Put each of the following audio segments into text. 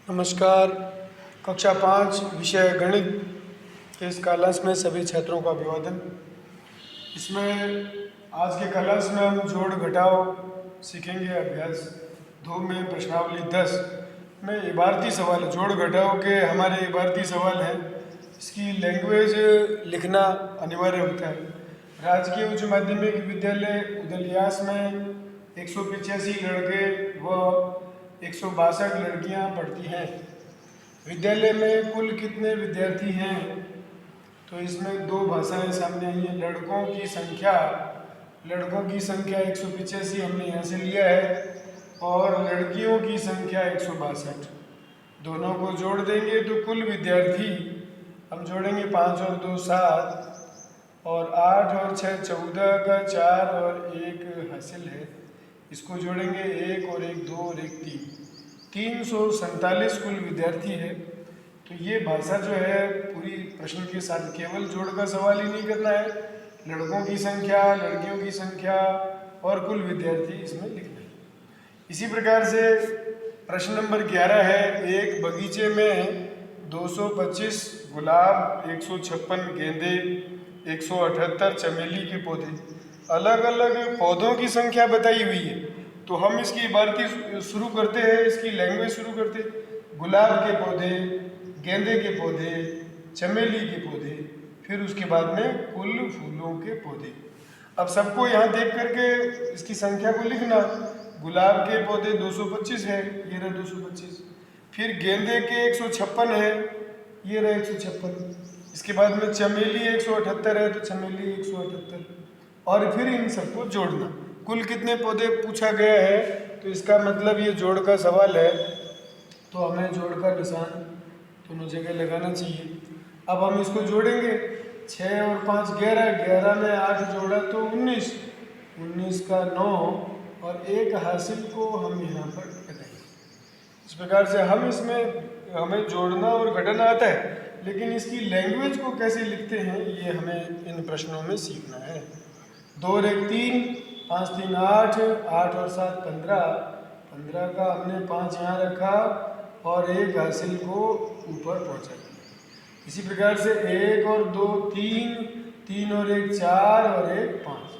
नमस्कार। कक्षा 5 विषय गणित के इस क्लास में सभी छात्रों का अभिवादन। इसमें आज के क्लास में हम जोड़ घटाव सीखेंगे। अभ्यास 2 में प्रश्नावली 10 में इबारती सवाल, जोड़ घटाव के हमारे इबारती सवाल हैं। इसकी लैंग्वेज लिखना अनिवार्य होता है। राजकीय उच्च माध्यमिक विद्यालय उदलियास में 185 लड़के व 162 लड़कियां पढ़ती हैं। विद्यालय में कुल कितने विद्यार्थी हैं? तो इसमें 2 भाषाएं सामने आई हैं। लड़कों की संख्या 185 हमने यहाँ से लिया है और लड़कियों की संख्या 162। दोनों को जोड़ देंगे तो कुल विद्यार्थी हम जोड़ेंगे 5 और 2 7 और 8 और 6 14 का 4 और 1 हासिल है। इसको जोड़ेंगे 1 और 1 2 और 1 347 कुल विद्यार्थी है। तो ये भाषा जो है पूरी प्रश्न के साथ केवल जोड़ का सवाल ही नहीं करना है, लड़कों की संख्या, लड़कियों की संख्या और कुल विद्यार्थी इसमें लिखना है। इसी प्रकार से प्रश्न नंबर 11 है। एक बगीचे में 225 गुलाब, 156 गेंदे, 178 चमेली के पौधे, अलग अलग पौधों की संख्या बताई हुई है। तो हम इसकी इबारती शुरू करते हैं, इसकी लैंग्वेज शुरू करते हैं। गुलाब के पौधे, गेंदे के पौधे, चमेली के पौधे, फिर उसके बाद में कुल फूलों के पौधे। अब सबको यहाँ देख करके इसकी संख्या को लिखना। गुलाब के पौधे 225 है, ये रहा 225। फिर गेंदे के 156 है, ये रहा 156। इसके बाद में चमेली 178 है, तो चमेली 178 और फिर इन सबको जोड़ना। कुल कितने पौधे पूछा गया है, तो इसका मतलब ये जोड़ का सवाल है, तो हमें जोड़ का निशान दोनों जगह लगाना चाहिए। अब हम इसको जोड़ेंगे। 6 और 5 11, 11 में 8 जोड़ा तो 19, 19 का 9 और 1 हासिल को हम यहाँ पर लगाएंगे। इस प्रकार से हम इसमें हमें जोड़ना और घटाना आता है, लेकिन इसकी लैंग्वेज को कैसे लिखते हैं ये हमें इन प्रश्नों में सीखना है। 2 और 1 3, 5 3 8, 8 और 7 15, 15 का हमने 5 यहाँ रखा और 1 हासिल को ऊपर पहुँचा दिया। इसी प्रकार से 1 और 2 3, 3 और 1 4 और 1 5,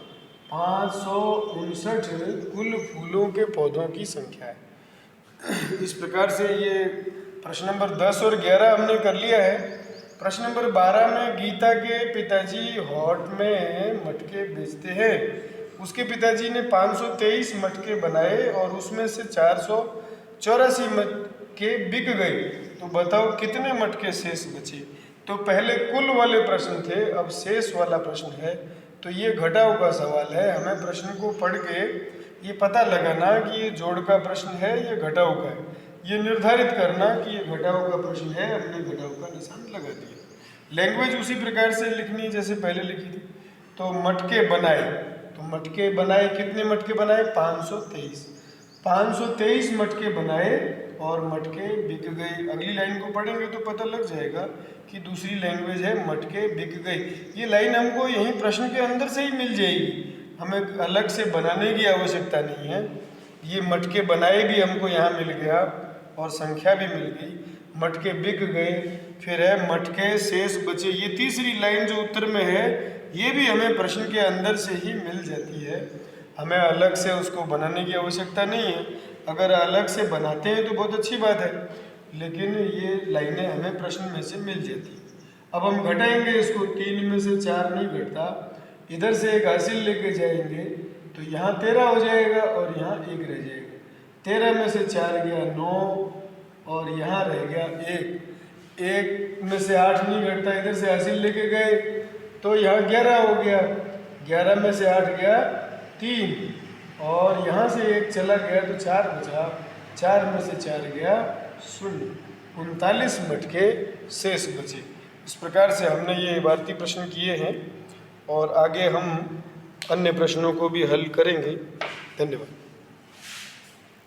559 कुल फूलों के पौधों की संख्या है। इस प्रकार से ये प्रश्न नंबर 10 और 11 हमने कर लिया है। प्रश्न नंबर 12 में गीता के पिताजी हॉट में मटके बेचते हैं। उसके पिताजी ने 523 मटके बनाए और उसमें से 484 मटके बिक गए। तो बताओ कितने मटके शेष बचे? तो पहले कुल वाले प्रश्न थे, अब शेष वाला प्रश्न है। तो ये घटाव का सवाल है। हमें प्रश्न को पढ़ के ये पता लगाना कि ये जोड़ का प्रश्न है या घटाव का है। ये निर्धारित करना कि ये घटाव का प्रश्न है, हमने घटाव का निशान लगा दिया। लैंग्वेज उसी प्रकार से लिखनी जैसे पहले लिखी थी। तो मटके बनाए, तो मटके बनाए, कितने मटके बनाए? 523। 523 मटके बनाए और मटके बिक गए। अगली लाइन को पढ़ेंगे तो पता लग जाएगा कि दूसरी लैंग्वेज है मटके बिक गए। ये लाइन हमको यहीं प्रश्न के अंदर से ही मिल जाएगी, हमें अलग से बनाने की आवश्यकता नहीं है। ये मटके बनाए भी हमको यहाँ मिल गया और संख्या भी मिल गई। मटके बिक गए, फिर है मटके शेष बचे। ये तीसरी लाइन जो उत्तर में है ये भी हमें प्रश्न के अंदर से ही मिल जाती है, हमें अलग से उसको बनाने की आवश्यकता नहीं है। अगर अलग से बनाते हैं तो बहुत अच्छी बात है, लेकिन ये लाइनें हमें प्रश्न में से मिल जाती हैं। अब हम घटाएंगे इसको। 3 में से 4 नहीं घटता, इधर से 1 हासिल लेके जाएंगे तो यहाँ 13 हो जाएगा और यहाँ 1 रह जाएगा। 13 में से 4 गया 9 और यहाँ रह गया 1। 1 में से 8 नहीं घटता, इधर से हासिल लेके गए तो यहाँ 11 हो गया। 11 में से 8 गया 3 और यहाँ से 1 चला गया तो 4 बचा। 4 में से 4 गया 0। 39 मटके शेष बचे। इस प्रकार से हमने ये इबारती प्रश्न किए हैं और आगे हम अन्य प्रश्नों को भी हल करेंगे। धन्यवाद।